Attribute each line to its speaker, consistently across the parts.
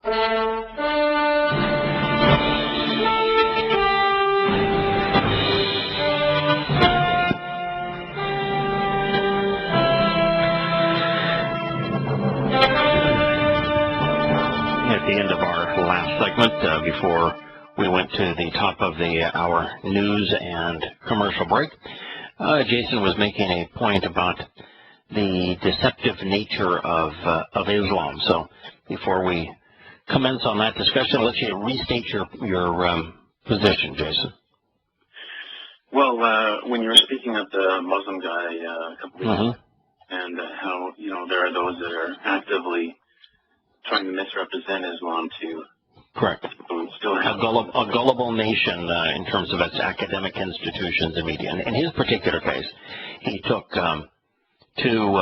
Speaker 1: At the end of our last segment, before we went to the top of the hour news and commercial break, Jason was making a point about the deceptive nature of Islam. So before we commence on that discussion, let's you restate your position, Jason.
Speaker 2: Well, when you were speaking of the Muslim guy a couple weeks ago, and how, you know, there are those that are actively trying to misrepresent Islam to
Speaker 1: correct
Speaker 2: still have
Speaker 1: a gullible nation in terms of its academic institutions and media. In his particular case, he took two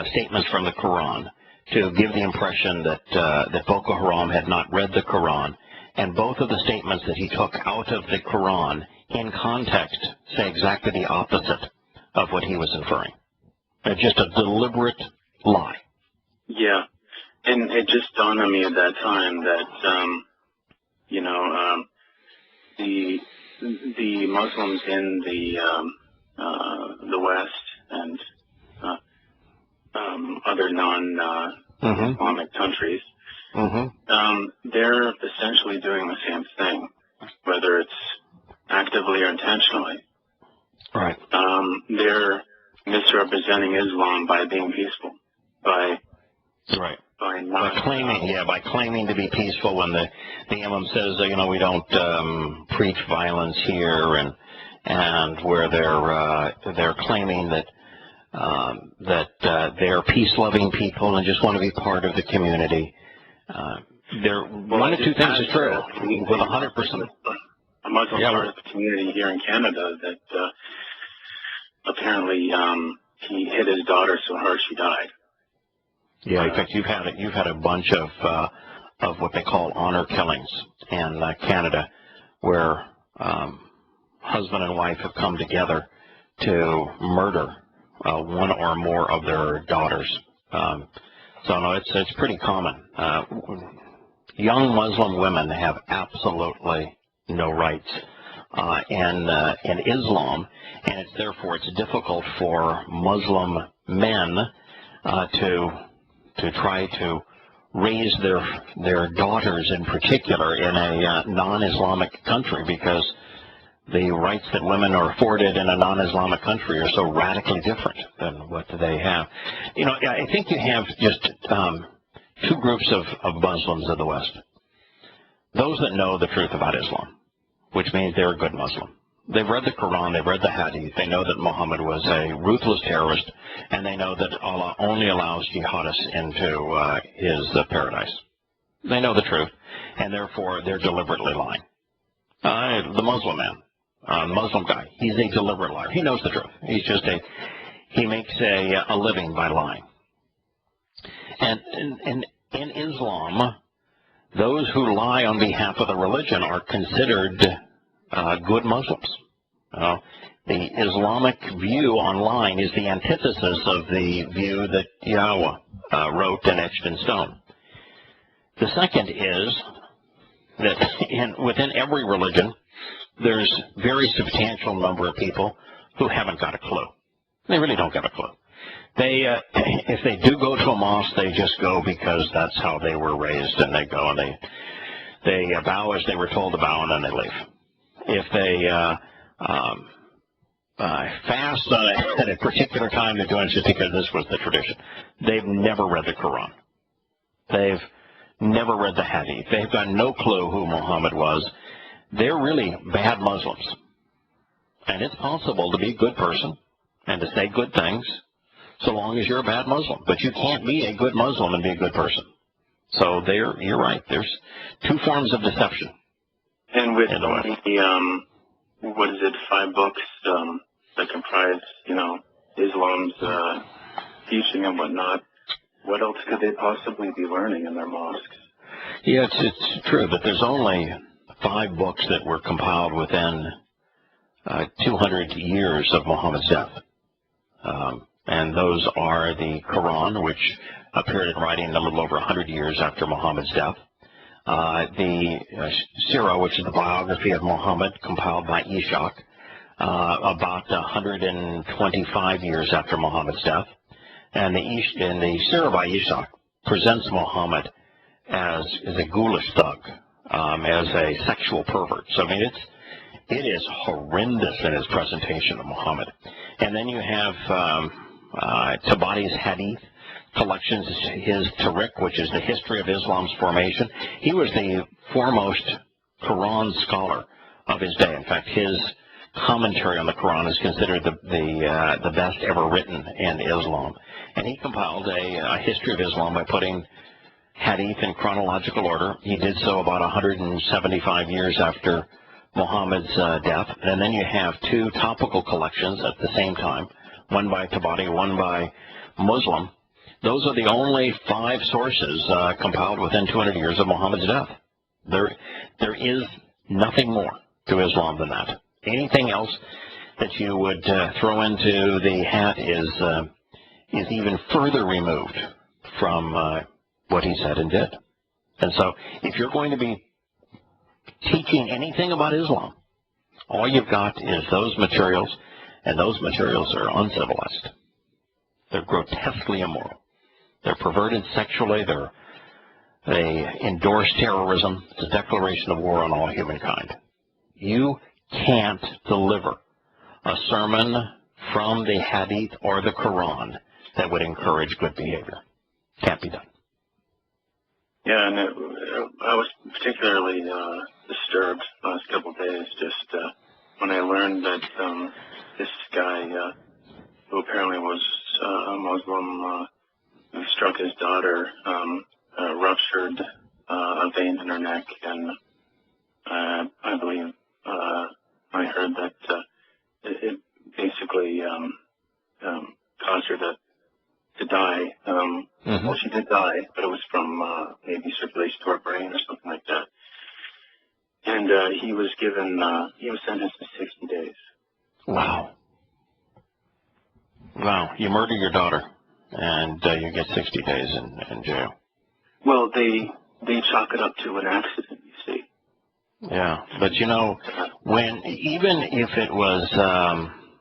Speaker 1: statements from the Quran to give the impression that Boko Haram had not read the Quran, and both of the statements that he took out of the Quran in context say exactly the opposite of what he was inferring. Just a deliberate lie.
Speaker 2: Yeah. And it just dawned on me at that time that, the Muslims in the West and other non-Islamic countries, they're essentially doing the same thing, whether it's actively or intentionally.
Speaker 1: Right.
Speaker 2: They're misrepresenting Islam by being peaceful, by
Speaker 1: claiming to be peaceful when the imam says, we don't preach violence here, and where they're claiming that they're peace-loving people and just want to be part of the community. One of two things is true with 100%.
Speaker 2: A Muslim part of the community here in Canada that apparently he hit his daughter so hard she died.
Speaker 1: Yeah, in fact, you've had a bunch of what they call honor killings in Canada, where husband and wife have come together to murder one or more of their daughters. So no, it's pretty common. Young Muslim women have absolutely no rights in Islam, and therefore it's difficult for Muslim men to try to raise their daughters in particular in a non-Islamic country, because the rights that women are afforded in a non-Islamic country are so radically different than what they have. I think you have just two groups of Muslims in the West. Those that know the truth about Islam, which means they're a good Muslim. They've read the Quran, they've read the Hadith, they know that Muhammad was a ruthless terrorist, and they know that Allah only allows jihadists into his paradise. They know the truth, and therefore they're deliberately lying. The Muslim man, Muslim guy, he's a deliberate liar. He knows the truth. He makes a living by lying. And in Islam, those who lie on behalf of the religion are considered good Muslims. The Islamic view online is the antithesis of the view that Yahowah wrote and etched in stone. The second is that within every religion, there's very substantial number of people who haven't got a clue. They really don't get a clue. If they do go to a mosque, they just go because that's how they were raised, and they go and they bow as they were told to bow, and then they leave. If they fast at a particular time, they're doing it just because this was the tradition. They've never read the Quran. They've never read the Hadith. They've got no clue who Muhammad was. They're really bad Muslims. And it's possible to be a good person and to say good things so long as you're a bad Muslim. But you can't be a good Muslim and be a good person. So you're right. There's two forms of deception.
Speaker 2: And with the 5 books that comprise, Islam's teaching and whatnot, what else could they possibly be learning in their mosques?
Speaker 1: Yeah, it's true that there's only 5 books that were compiled within 200 years of Muhammad's death. and those are the Quran, which appeared in writing a little over 100 years after Muhammad's death. The Sirah, which is the biography of Muhammad, compiled by Ishaq, about 125 years after Muhammad's death. And the Sirah by Ishaq presents Muhammad as a ghoulish thug, as a sexual pervert. So, I mean, it is horrendous in his presentation of Muhammad. And then you have Tabari's Hadith collections, his Tariq, which is the history of Islam's formation. He was the foremost Quran scholar of his day. In fact, his commentary on the Quran is considered the best ever written in Islam. And he compiled a history of Islam by putting Hadith in chronological order. He did so about 175 years after Muhammad's death. And then you have two topical collections at the same time, one by Tabari, one by Muslim. Those are the only 5 sources compiled within 200 years of Muhammad's death. There is nothing more to Islam than that. Anything else that you would throw into the hat is even further removed from what he said and did. And so if you're going to be teaching anything about Islam, all you've got is those materials, and those materials are uncivilized. They're grotesquely immoral. They're perverted sexually. They endorse terrorism. It's a declaration of war on all humankind. You can't deliver a sermon from the Hadith or the Quran that would encourage good behavior. Can't be done.
Speaker 2: Yeah, and I was particularly disturbed the last couple of days just when I learned that this guy, who apparently was a Muslim, who struck his daughter, ruptured a vein in her neck, and I believe I heard that it basically caused her to die. Well, she did die, but it was from maybe circulation to her brain or something like that. And he was sentenced to 60 days.
Speaker 1: Wow. Wow. You murder your daughter, and you get 60 days in jail.
Speaker 2: Well, they chalk it up to an accident, you see.
Speaker 1: Yeah, but you know, even if it was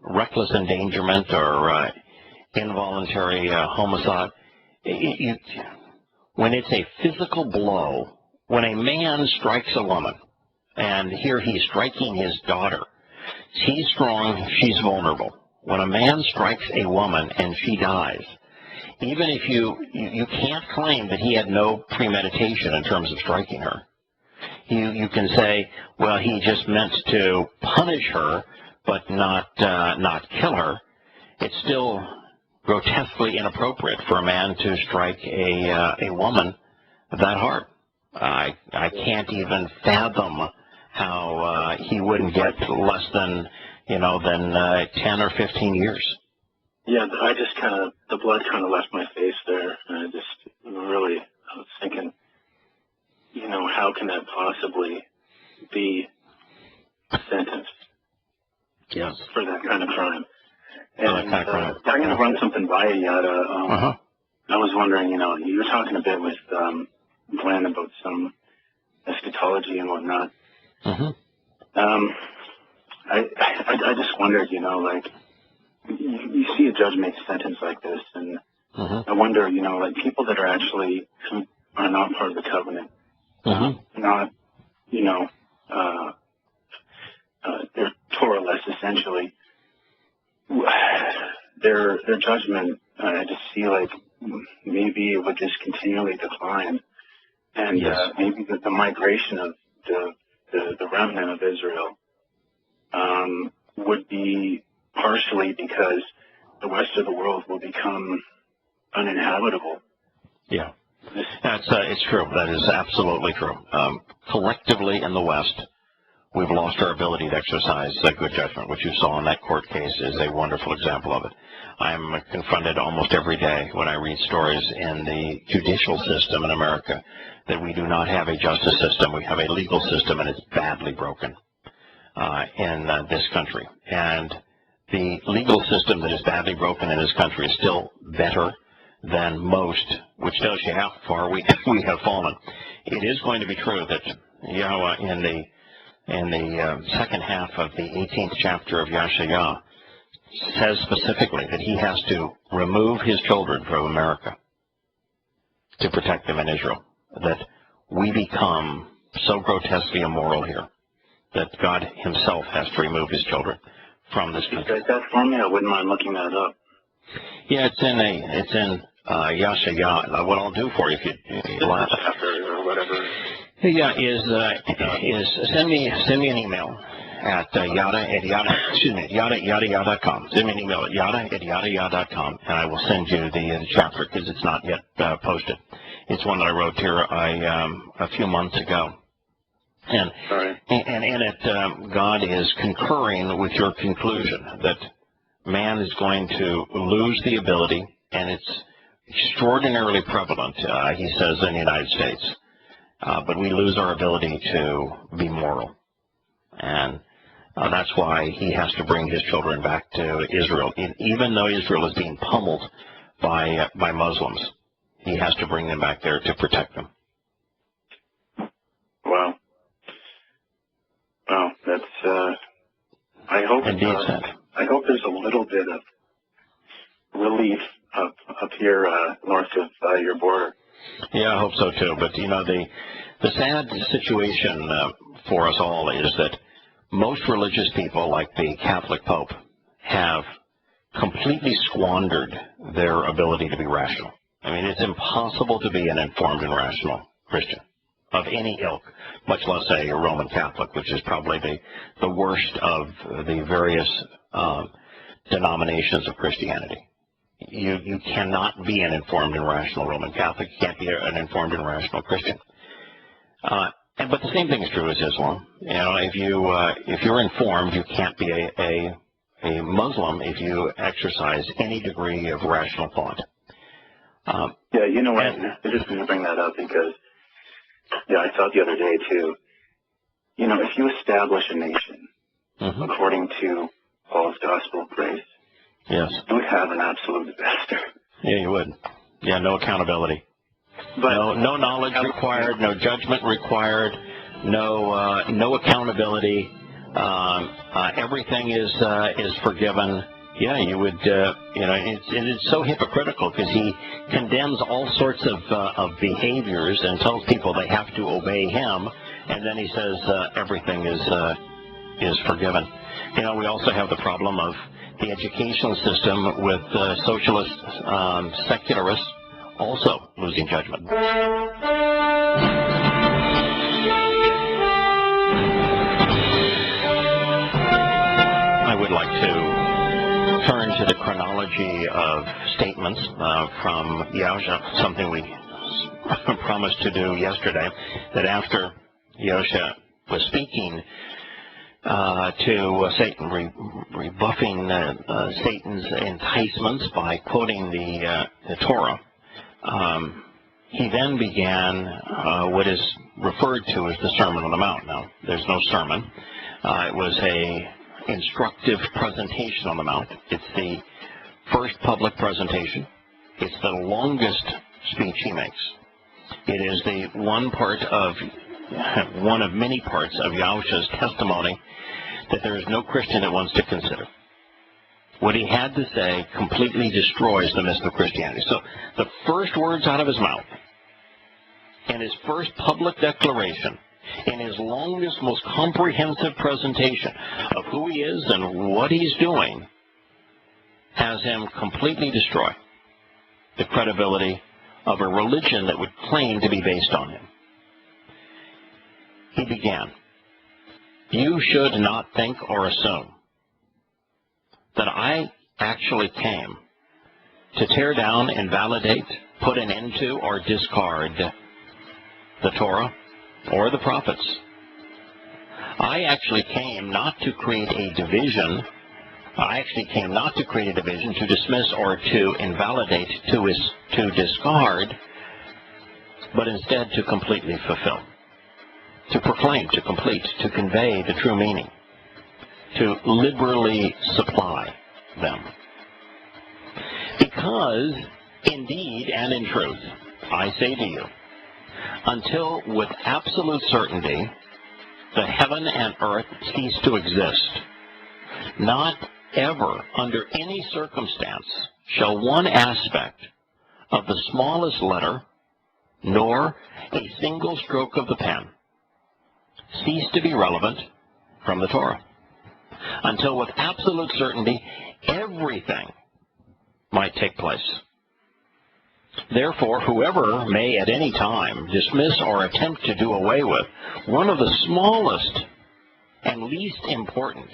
Speaker 1: reckless endangerment or involuntary homicide, when it's a physical blow, when a man strikes a woman, and here he's striking his daughter, he's strong, she's vulnerable. When a man strikes a woman and she dies, even if you can't claim that he had no premeditation in terms of striking her. You can say, well, he just meant to punish her, but not kill her. It's still grotesquely inappropriate for a man to strike a woman that hard. I can't even fathom how he wouldn't get less than 10 or 15 years.
Speaker 2: Yeah, the blood kind of left my face there, and I was thinking, how can that possibly be a sentence?
Speaker 1: Yes.
Speaker 2: For that kind of crime? And
Speaker 1: that kind of crime.
Speaker 2: I'm going to run something by you, Yada. I was wondering, you were talking a bit with Glenn about some eschatology and whatnot. I just wondered, you see a judge make a sentence like this, and I wonder, people that are actually are not part of the covenant, not, they're Torah-less essentially. Their judgment, I just feel like maybe it would just continually decline, and maybe the migration of the remnant of Israel would be partially because the rest of the world will become uninhabitable. Yeah.
Speaker 1: It's true. That is absolutely true. Collectively in the West, we've lost our ability to exercise good judgment. What you saw in that court case is a wonderful example of it. I'm confronted almost every day when I read stories in the judicial system in America that we do not have a justice system. We have a legal system, and it's badly broken in this country. And the legal system that is badly broken in this country is still better than most, which tells you how far we have fallen. It is going to be true that Yahowah in the second half of the 18th chapter of Yahshua says specifically that he has to remove his children from America to protect them in Israel, that we become so grotesquely immoral here that God himself has to remove his children from this country.
Speaker 2: Is that for me? I wouldn't mind looking that up.
Speaker 1: Yeah, it's in Yahshua. What I'll do for you if you like.
Speaker 2: Or whatever.
Speaker 1: Yeah, is send me an email at yada.com. Send me an email at yada.com, and I will send you the chapter because it's not yet posted. It's one that I wrote here a few months ago. And in it, God is concurring with your conclusion that man is going to lose the ability, and it's extraordinarily prevalent, he says, in the United States. But we lose our ability to be moral. And that's why he has to bring his children back to Israel. Even though Israel is being pummeled by Muslims, he has to bring them back there to protect them.
Speaker 2: Wow. Wow, that's, I hope there's a little bit of relief up here north of your border.
Speaker 1: Yeah, I hope so too. But you know, the sad situation for us all is that most religious people, like the Catholic Pope, have completely squandered their ability to be rational. I mean, it's impossible to be an informed and rational Christian of any ilk, much less a Roman Catholic, which is probably the worst of the various denominations of Christianity. You cannot be an informed and rational Roman Catholic. You can't be an informed and rational Christian. But the same thing is true as Islam. You know, if you're informed, you can't be a Muslim if you exercise any degree of rational thought.
Speaker 2: Yeah, you know what? I just going to bring that up because, yeah, I thought the other day too. You know, if you establish a nation according to Paul's gospel of grace,
Speaker 1: yes,
Speaker 2: you would have an absolute disaster.
Speaker 1: Yeah, you would. Yeah, no accountability. But no knowledge required, no judgment required, no accountability. Everything is forgiven. Yeah, you would. It's so hypocritical because he condemns all sorts of behaviors and tells people they have to obey him, and then he says everything is forgiven. You know, we also have the problem of the educational system with socialist secularists also losing judgment. I would like to turn to the chronology of statements from Yahshua, something we promised to do yesterday, that after Yahshua was speaking to Satan, rebuffing Satan's enticements by quoting the Torah, he then began what is referred to as the Sermon on the Mount. Now, there's no sermon. It was a instructive presentation on the Mount. It's the first public presentation. It's the longest speech he makes. It is the one of many parts of Yahushua's testimony that there is no Christian that wants to consider. What he had to say completely destroys the myth of Christianity. So the first words out of his mouth, in his first public declaration, in his longest, most comprehensive presentation of who he is and what he's doing, has him completely destroy the credibility of a religion that would claim to be based on him. He began, "You should not think or assume that I actually came to tear down, invalidate, put an end to, or discard the Torah or the prophets. I actually came not to create a division. I actually came not to create a division, to dismiss or to invalidate, to discard, but instead to completely fulfill, to proclaim, to complete, to convey the true meaning, to liberally supply them. Because, indeed and in truth, I say to you, until with absolute certainty the heaven and earth cease to exist, not ever under any circumstance shall one aspect of the smallest letter, nor a single stroke of the pen, cease to be relevant from the Torah, until with absolute certainty everything might take place. Therefore, whoever may at any time dismiss or attempt to do away with one of the smallest and least important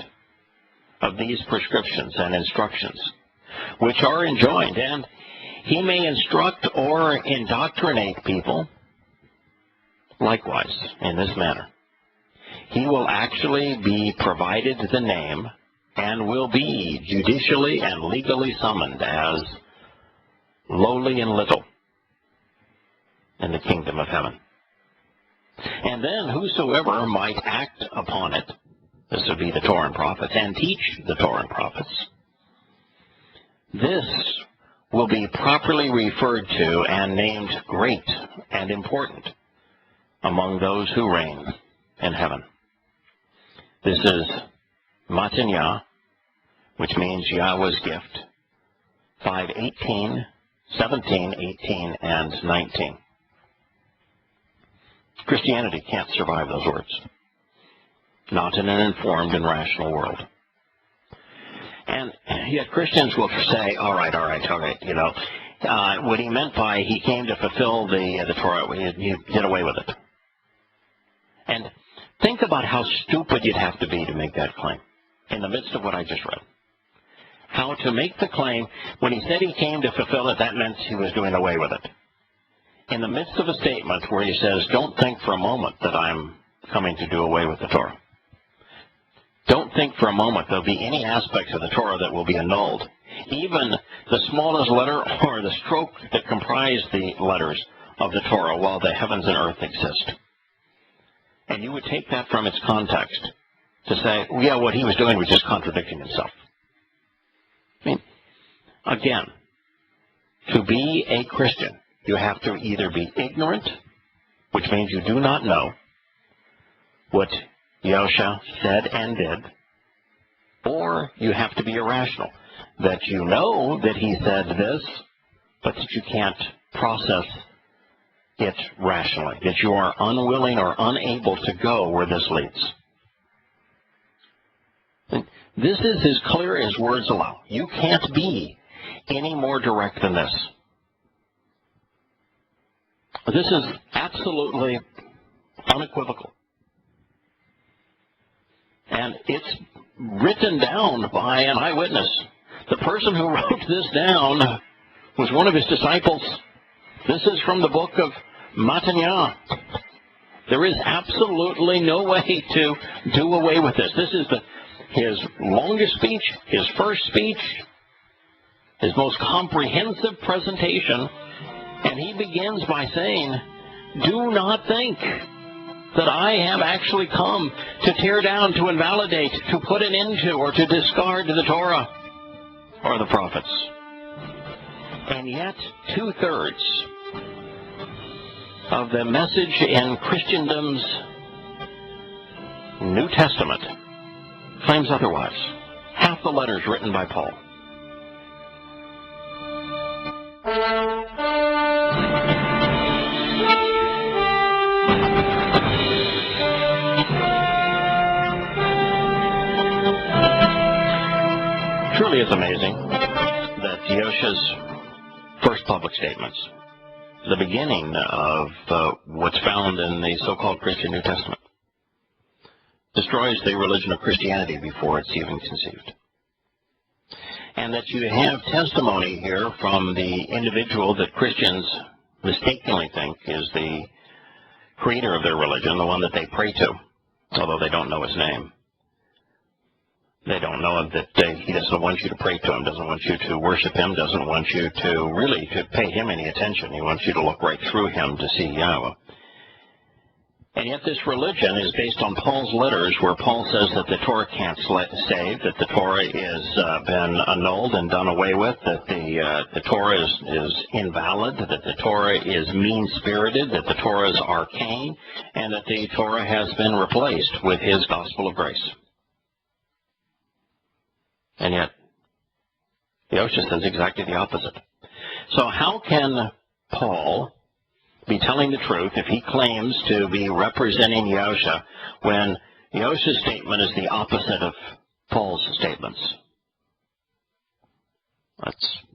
Speaker 1: of these prescriptions and instructions, which are enjoined, and he may instruct or indoctrinate people likewise in this manner, he will actually be provided the name and will be judicially and legally summoned as lowly and little in the kingdom of heaven. And then whosoever might act upon it, this would be the Torah and prophets, and teach the Torah and prophets, this will be properly referred to and named great and important among those who reign in heaven. This is Matanya, which means Yahweh's gift, 5:18, 17, 18, and 19. Christianity can't survive those words. Not in an informed and rational world. And yet Christians will say, all right, you know, what he meant by he came to fulfill the Torah, he did away with it. And think about how stupid you'd have to be to make that claim in the midst of what I just read. How to make the claim, when he said he came to fulfill it, that meant he was doing away with it. In the midst of a statement where he says, don't think for a moment that I'm coming to do away with the Torah. Don't think for a moment there'll be any aspects of the Torah that will be annulled. Even the smallest letter or the stroke that comprise the letters of the Torah while the heavens and earth exist. And you would take that from its context to say, well, yeah, what he was doing was just contradicting himself. I mean, again, to be a Christian, you have to either be ignorant, which means you do not know what Yahusha said and did, or you have to be irrational, that you know that he said this, but that you can't process it rationally, that you are unwilling or unable to go where this leads. And this is as clear as words allow. You can't be any more direct than this. This is absolutely unequivocal. And it's written down by an eyewitness. The person who wrote this down was one of his disciples. This is from the book of Matanya. There is absolutely no way to do away with this. This is his longest speech, his first speech, his most comprehensive presentation, and he begins by saying, do not think that I have actually come to tear down, to invalidate, to put an end to, or to discard the Torah or the prophets. And yet, 2/3 of the message in Christendom's New Testament claims otherwise. Half the letters written by Paul. Truly it's amazing that Yahusha's first public statements, the beginning of what's found in the so-called Christian New Testament, destroys the religion of Christianity before it's even conceived. And that you have testimony here from the individual that Christians mistakenly think is the creator of their religion, the one that they pray to, although they don't know his name. They don't know that he doesn't want you to pray to him, doesn't want you to worship him, doesn't want you to really to pay him any attention. He wants you to look right through him to see Yahweh. And And yet this religion is based on Paul's letters, where Paul says that the Torah can't save, that the Torah is been annulled and done away with, that the Torah is invalid, that the Torah is mean-spirited, that the Torah is arcane, and that the Torah has been replaced with his gospel of grace. And yet, Yahowah says exactly the opposite. So how can Paul be telling the truth if he claims to be representing Yahowah when Yahowah's statement is the opposite of Paul's statements?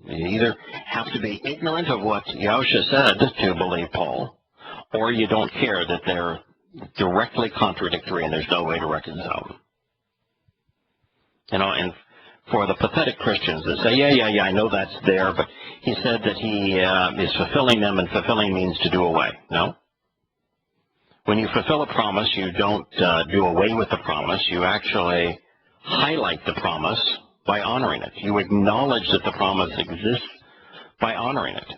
Speaker 1: You either have to be ignorant of what Yahowah said to believe Paul, or you don't care that they're directly contradictory and there's no way to reconcile them. You know, and for the pathetic Christians that say, yeah, I know that's there, but he said that he is fulfilling them, and fulfilling means to do away. No. When you fulfill a promise, you don't do away with the promise. You actually highlight the promise by honoring it. You acknowledge that the promise exists by honoring it.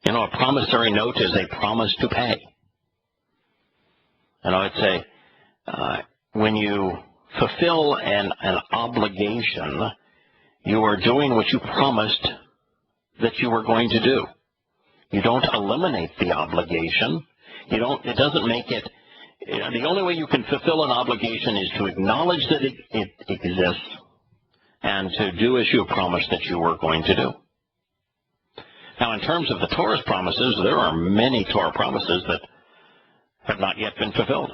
Speaker 1: You know, a promissory note is a promise to pay. And I would say when you fulfill an obligation, you are doing what you promised that you were going to do. You don't eliminate the obligation. It doesn't make it, the only way you can fulfill an obligation is to acknowledge that it exists and to do as you promised that you were going to do. Now, in terms of the Torah's promises, there are many Torah promises that have not yet been fulfilled.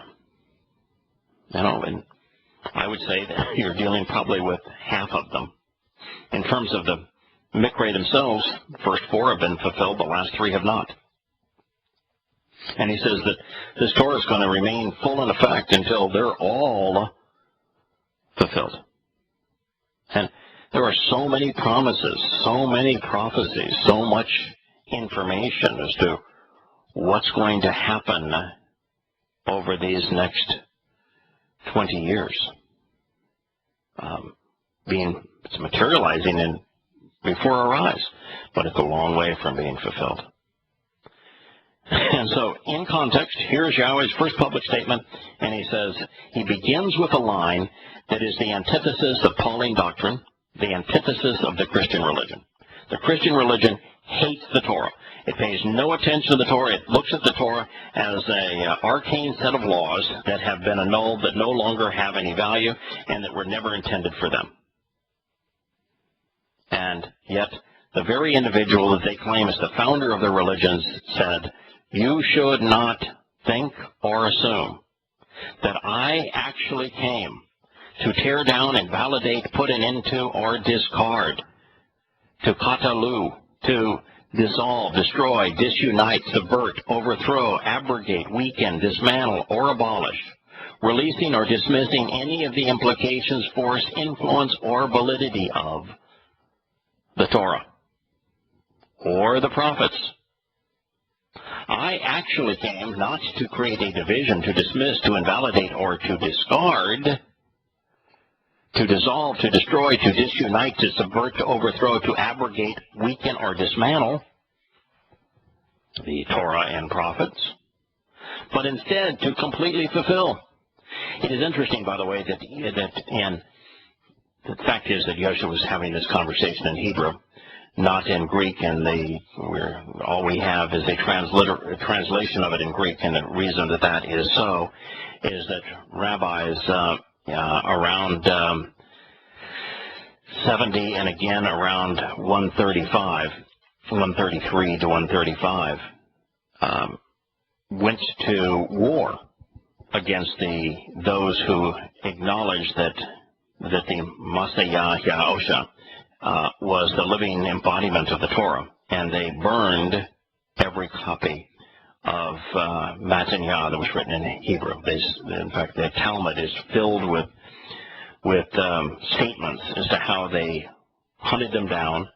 Speaker 1: You know, and I would say that you're dealing probably with half of them. In terms of the Mikra themselves, the first 4 have been fulfilled, the last 3 have not. And he says that this Torah is going to remain full in effect until they're all fulfilled. And there are so many promises, so many prophecies, so much information as to what's going to happen over these next 20 years. It's materializing before our eyes, but it's a long way from being fulfilled. And so, in context, here's Yahowah's first public statement, and he says, he begins with a line that is the antithesis of Pauline doctrine, the antithesis of the Christian religion. The Christian religion hates the Torah. It pays no attention to the Torah. It looks at the Torah as an arcane set of laws that have been annulled, that no longer have any value, and that were never intended for them. And yet, the very individual that they claim is the founder of their religions said, you should not think or assume that I actually came to tear down, invalidate, put an end to, or discard, to katalu, to dissolve, destroy, disunite, subvert, overthrow, abrogate, weaken, dismantle, or abolish, releasing or dismissing any of the implications, force, influence, or validity of the Torah or the prophets. I actually came not to create a division, to dismiss, to invalidate, or to discard, to dissolve, to destroy, to disunite, to subvert, to overthrow, to abrogate, weaken, or dismantle the Torah and prophets, but instead to completely fulfill. It is interesting, by the way, that the fact is that Yahowah was having this conversation in Hebrew, not in Greek, and all we have is a translation of it in Greek, and the reason that is so is that rabbis around 70 and again around 133 to 135 went to war against those who acknowledged that the Messiah Yahowah was the living embodiment of the Torah, and they burned every copy of Matan Yah that was written in Hebrew. In fact, the Talmud is filled with statements as to how they hunted them down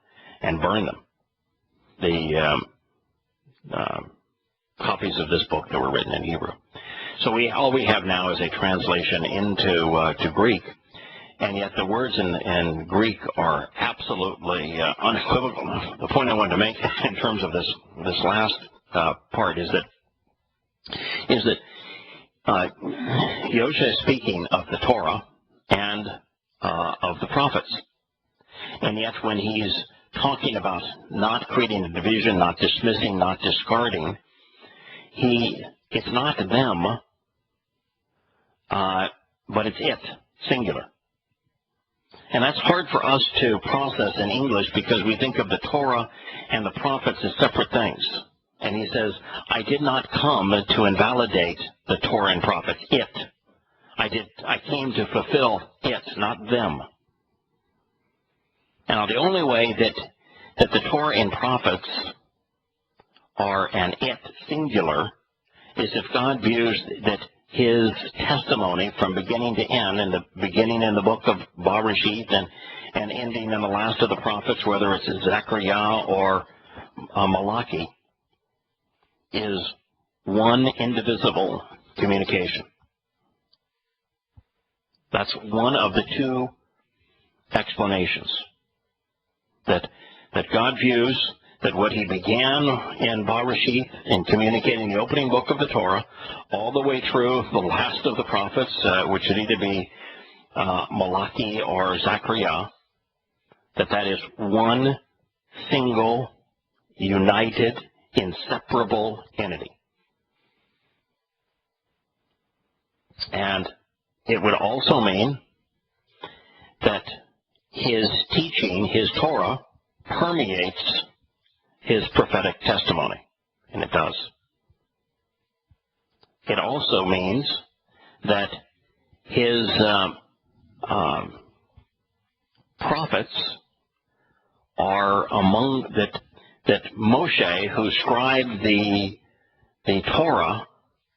Speaker 1: and burned them. The copies of this book that were written in Hebrew. So all we have now is a translation into Greek. And yet the words in Greek are absolutely unequivocal. The point I wanted to make in terms of this last part is that Yosha is speaking of the Torah and of the prophets. And yet when he's talking about not creating a division, not dismissing, not discarding, it's not them, but it's it, singular. And that's hard for us to process in English because we think of the Torah and the prophets as separate things. And he says, I did not come to invalidate the Torah and prophets, it. I came to fulfill it, not them. Now, the only way that the Torah and prophets are an it, singular, is if God views that his testimony from beginning to end, in the beginning in the book of Bereshit and ending in the last of the prophets, whether it's Zechariah or Malachi, is one indivisible communication. That's one of the two explanations. That God views that what he began in Bereshit, in communicating the opening book of the Torah, all the way through the last of the prophets, which would either be Malachi or Zechariah, that is one single, united, inseparable entity. And it would also mean that his teaching, his Torah, permeates his prophetic testimony, and it does. It also means that his prophets are among that Moshe, who scribed the Torah,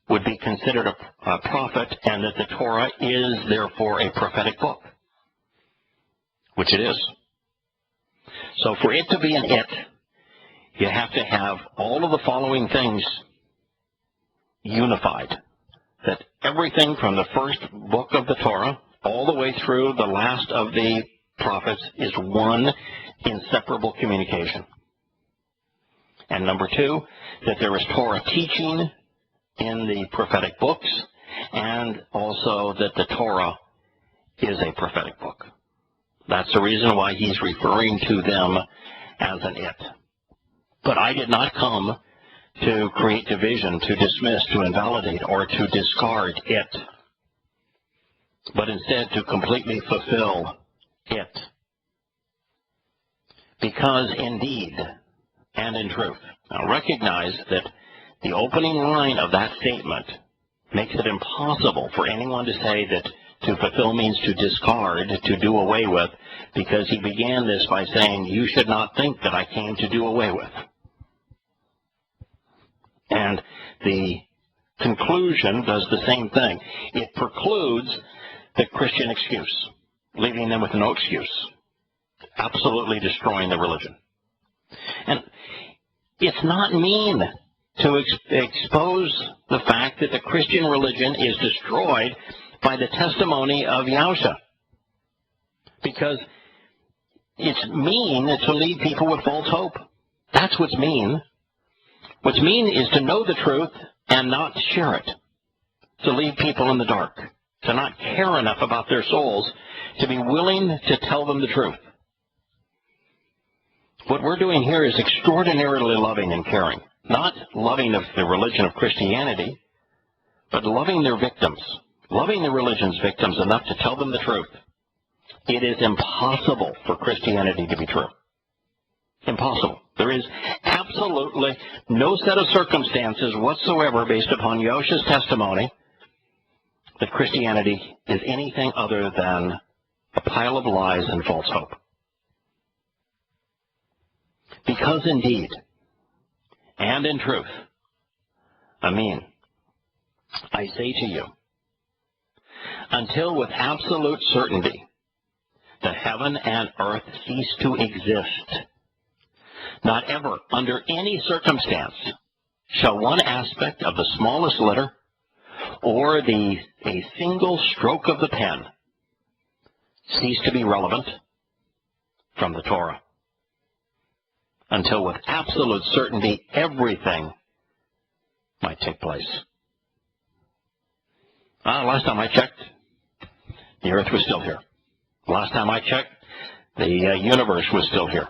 Speaker 1: would be considered a prophet, and that the Torah is therefore a prophetic book, which it is. So for it to be an it, you have to have all of the following things unified. That everything from the first book of the Torah all the way through the last of the prophets is one inseparable communication. And number two, that there is Torah teaching in the prophetic books, and also that the Torah is a prophetic book. That's the reason why he's referring to them as an it. But I did not come to create division, to dismiss, to invalidate, or to discard it, but instead to completely fulfill it. Because indeed, and in truth. Now recognize that the opening line of that statement makes it impossible for anyone to say that to fulfill means to discard, to do away with, because he began this by saying, you should not think that I came to do away with. And the conclusion does the same thing. It precludes the Christian excuse, leaving them with no excuse, absolutely destroying the religion. And it's not mean to expose the fact that the Christian religion is destroyed by the testimony of Yahusha, because it's mean to leave people with false hope. That's what's mean. What's mean is to know the truth and not share it, to leave people in the dark, to not care enough about their souls to be willing to tell them the truth. What we're doing here is extraordinarily loving and caring, not loving of the religion of Christianity, but loving their victims, loving the religion's victims enough to tell them the truth. It is impossible for Christianity to be true. Impossible. There is absolutely no set of circumstances whatsoever based upon Yahusha's testimony that Christianity is anything other than a pile of lies and false hope. Because indeed, and in truth, I say to you, until with absolute certainty the heaven and earth cease to exist, not ever, under any circumstance, shall one aspect of the smallest letter or a single stroke of the pen cease to be relevant from the Torah, until with absolute certainty everything might take place. Last time I checked, the earth was still here. Last time I checked, the universe was still here.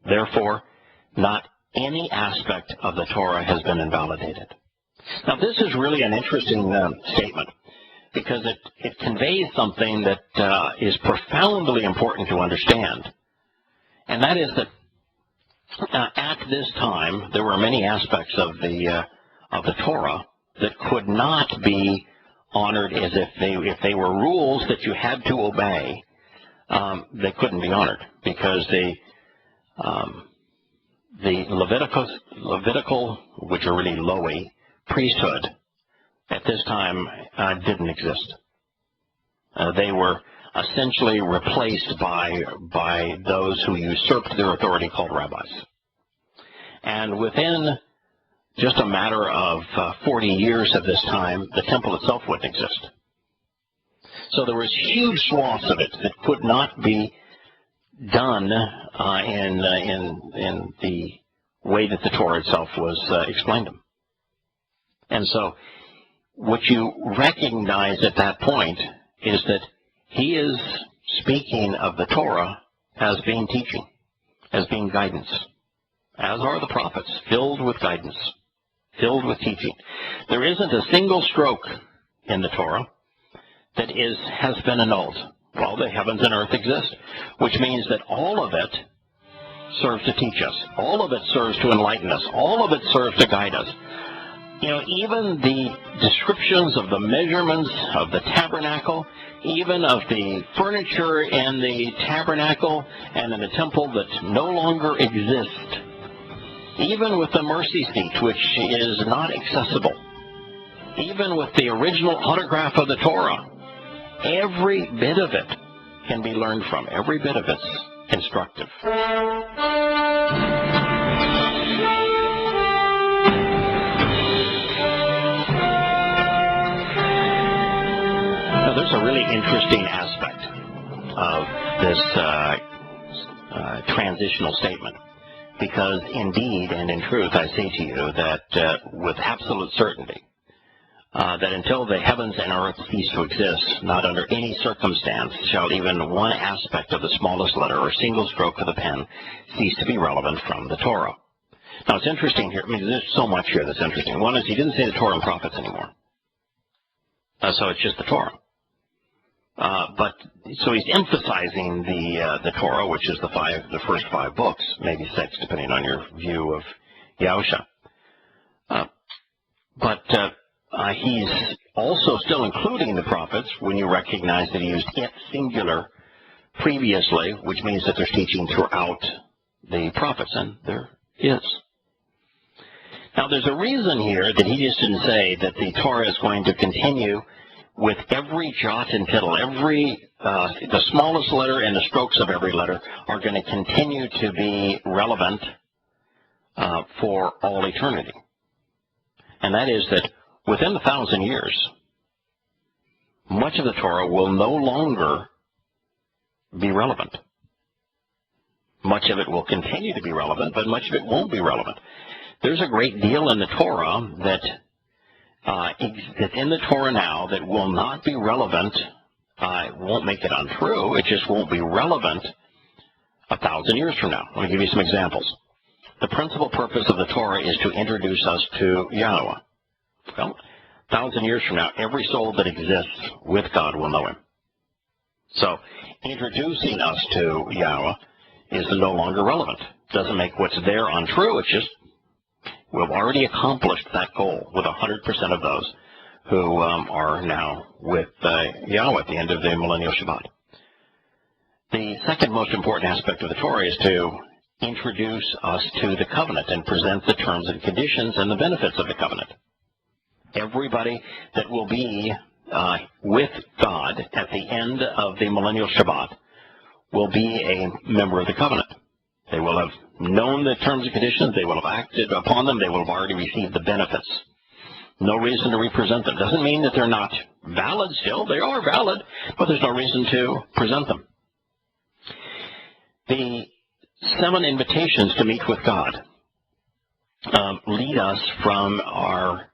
Speaker 1: Therefore, not any aspect of the Torah has been invalidated. Now, this is really an interesting statement because it conveys something that is profoundly important to understand, and that is that at this time there were many aspects of the Torah that could not be honored as if they were rules that you had to obey. They couldn't be honored because the Levitical, which are really Lowy, priesthood at this time didn't exist. They were essentially replaced by those who usurped their authority called rabbis. And within just a matter of 40 years of this time, the temple itself wouldn't exist. So there was huge swaths of it that could not be done in the way that the Torah itself was explained to them. And so what you recognize at that point is that he is speaking of the Torah as being teaching, as being guidance, as are the prophets, filled with guidance, filled with teaching. There isn't a single stroke in the Torah that has been annulled. Well, the heavens and earth exist, which means that all of it serves to teach us. All of it serves to enlighten us. All of it serves to guide us. You know, even the descriptions of the measurements of the tabernacle, even of the furniture in the tabernacle and in the temple that no longer exist, even with the mercy seat, which is not accessible, even with the original autograph of the Torah, every bit of it can be learned from. Every bit of it's instructive. Now, there's a really interesting aspect of this transitional statement, because indeed and in truth I say to you that with absolute certainty, that until the heavens and earth cease to exist, not under any circumstance shall even one aspect of the smallest letter or single stroke of the pen cease to be relevant from the Torah. Now, it's interesting here. I mean, there's so much here that's interesting. One is he didn't say the Torah and prophets anymore. So it's just the Torah. So he's emphasizing the Torah, which is the first 5 books, maybe 6, depending on your view of Yahowah. He's also still including the prophets when you recognize that he used it singular previously, which means that there's teaching throughout the prophets, and there is. Now, there's a reason here that he just didn't say that the Torah is going to continue with every jot and tittle, the smallest letter and the strokes of every letter are going to continue to be relevant for all eternity. And that is that within 1,000 years, much of the Torah will no longer be relevant. Much of it will continue to be relevant, but much of it won't be relevant. There's a great deal in the Torah that's in the Torah now that will not be relevant. It won't make it untrue. It just won't be relevant 1,000 years from now. Let me give you some examples. The principal purpose of the Torah is to introduce us to Yahowah. Well, 1,000 years from now, every soul that exists with God will know him. So introducing us to Yahowah is no longer relevant. It doesn't make what's there untrue. It's just we've already accomplished that goal with 100% of those who are now with Yahowah at the end of the millennial Shabbat. The second most important aspect of the Torah is to introduce us to the covenant and present the terms and conditions and the benefits of the covenant. Everybody that will be with God at the end of the millennial Shabbat will be a member of the covenant. They will have known the terms and conditions. They will have acted upon them. They will have already received the benefits. No reason to represent them. Doesn't mean that they're not valid still. They are valid, but there's no reason to present them. The 7 invitations to meet with God lead us from our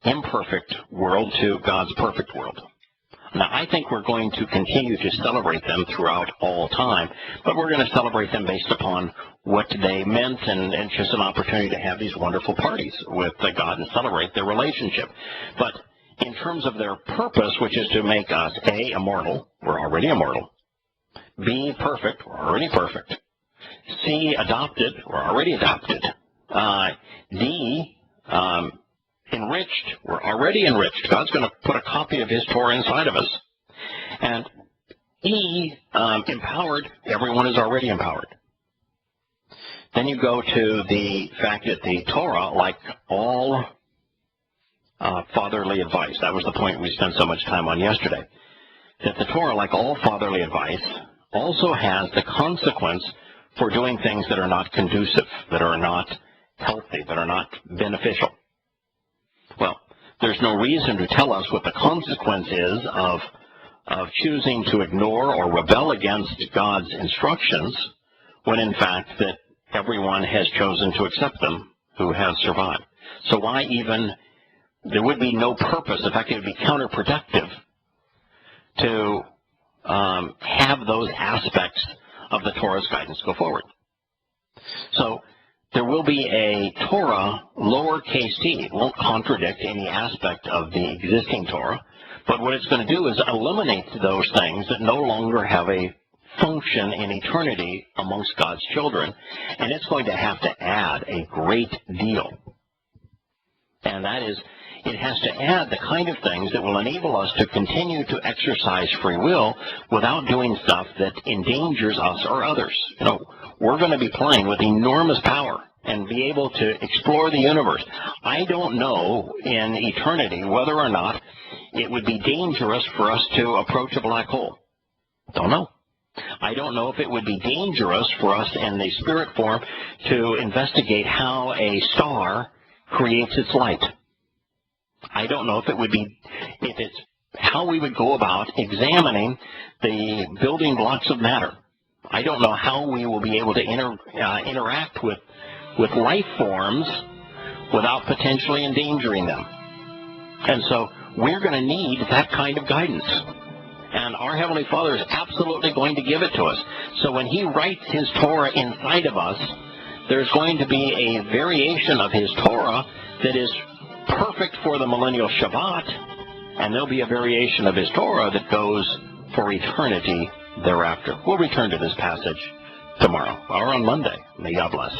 Speaker 1: imperfect world to God's perfect world. Now, I think we're going to continue to celebrate them throughout all time, but we're going to celebrate them based upon what they meant, and it's just an opportunity to have these wonderful parties with God and celebrate their relationship. But in terms of their purpose, which is to make us, A, immortal, we're already immortal, B, perfect, we're already perfect, C, adopted, we're already adopted, D, enriched, we're already enriched. God's going to put a copy of his Torah inside of us. And E, empowered, everyone is already empowered. Then you go to the fact that the Torah, like all fatherly advice, that was the point we spent so much time on yesterday, that the Torah, like all fatherly advice, also has the consequence for doing things that are not conducive, that are not healthy, that are not beneficial. Well, there's no reason to tell us what the consequence is of choosing to ignore or rebel against God's instructions, when in fact that everyone has chosen to accept them who has survived. So why even, there would be no purpose, in fact it would be counterproductive to have those aspects of the Torah's guidance go forward. So there will be a Torah lowercase t. It won't contradict any aspect of the existing Torah, but what it's going to do is eliminate those things that no longer have a function in eternity amongst God's children, and it's going to have to add a great deal. And that is, it has to add the kind of things that will enable us to continue to exercise free will without doing stuff that endangers us or others. You know, we're going to be playing with enormous power and be able to explore the universe. I don't know in eternity whether or not it would be dangerous for us to approach a black hole. Don't know. I don't know if it would be dangerous for us in the spirit form to investigate how a star creates its light. I don't know if it would be, if it's how we would go about examining the building blocks of matter. I don't know how we will be able to interact with life forms without potentially endangering them. And so we're going to need that kind of guidance. And our Heavenly Father is absolutely going to give it to us. So when he writes his Torah inside of us, there's going to be a variation of his Torah that is perfect for the millennial Shabbat, and there'll be a variation of his Torah that goes for eternity thereafter. We'll return to this passage tomorrow or on Monday. May God bless.